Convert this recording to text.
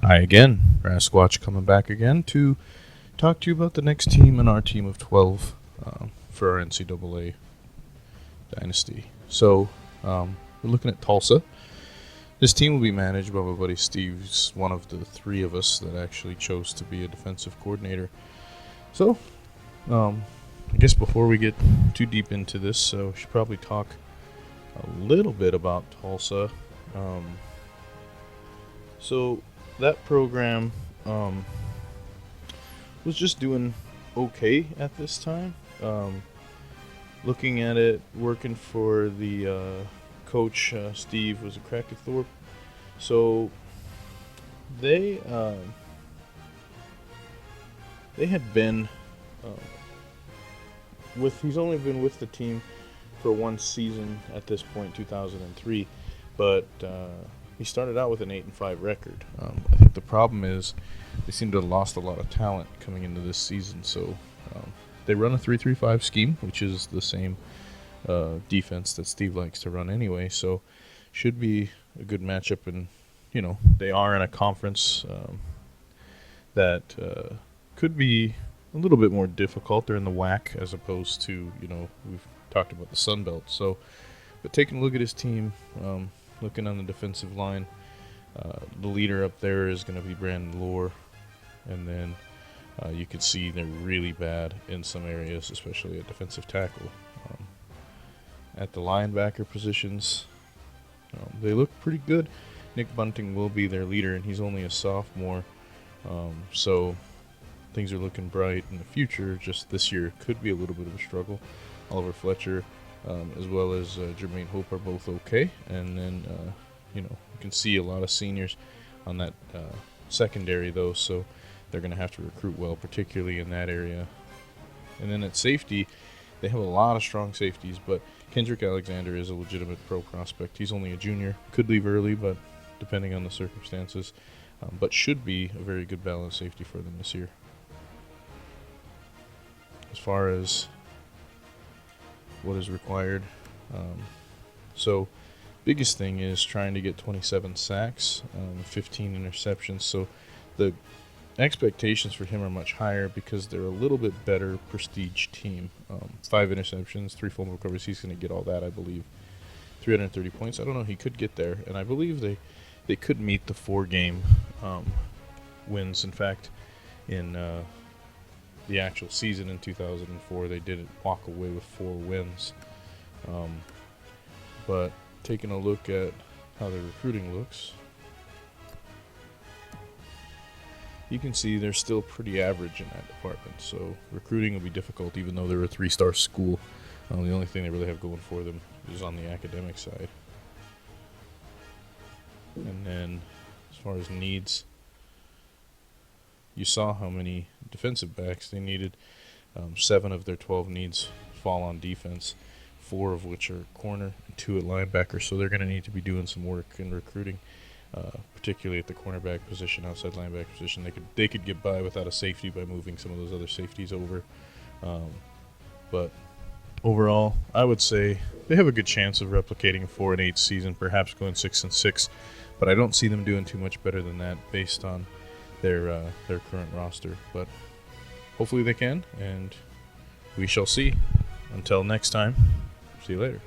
Hi again, Rasquatch coming back again to talk to you about the next team in our team of 12 for our NCAA dynasty. So, we're looking at Tulsa. This team will be managed by my buddy Steve. He's one of the three of us that actually chose to be a defensive coordinator. So, I guess before we get too deep into this, we should probably talk a little bit about Tulsa. So that program was just doing okay at this time. Looking at it, working for the coach Steve was a Crackerthorpe, so they had been he's only been with the team for one season at this point, 2003, but he started out with an 8-5 record. I think the problem is they seem to have lost a lot of talent coming into this season. So they run a 3-3-5 scheme, which is the same defense that Steve likes to run anyway. So should be a good matchup. And they are in a conference that could be a little bit more difficult. They're in the WAC as opposed to we've talked about the Sun Belt. So, but taking a look at his team. Looking on the defensive line, the leader up there is going to be Brandon Lohr, and then you can see they're really bad in some areas, especially at defensive tackle. At the linebacker positions, they look pretty good. Nick Bunting will be their leader, and he's only a sophomore, so things are looking bright in the future. Just this year could be a little bit of a struggle. Oliver Fletcher as well as Jermaine Hope are both okay. And then, you can see a lot of seniors on that secondary, though, so they're going to have to recruit well, particularly in that area. And then at safety, they have a lot of strong safeties, but Kendrick Alexander is a legitimate pro prospect. He's only a junior, could leave early, but depending on the circumstances, but should be a very good balanced safety for them this year. As far as what is required. So biggest thing is trying to get 27 sacks, 15 interceptions. So the expectations for him are much higher because they're a little bit better prestige team. 5 interceptions, 3 fumble recoveries. He's going to get all that, I believe. 330 points. I don't know. He could get there, and I believe they could meet the 4-game wins. In fact, in the actual season in 2004, they didn't walk away with 4 wins. But taking a look at how their recruiting looks, you can see they're still pretty average in that department. So recruiting will be difficult, even though they're a 3-star school. The only thing they really have going for them is on the academic side. And then as far as needs, you saw how many defensive backs they needed. 7 of their 12 needs fall on defense, 4 of which are corner and 2 at linebacker. So they're going to need to be doing some work in recruiting, particularly at the cornerback position, outside linebacker position. They could get by without a safety by moving some of those other safeties over. But overall, I would say they have a good chance of replicating a 4-8 season, perhaps going 6-6. But I don't see them doing too much better than that based on their current roster. But hopefully they can, and we shall see. Until next time, see you later.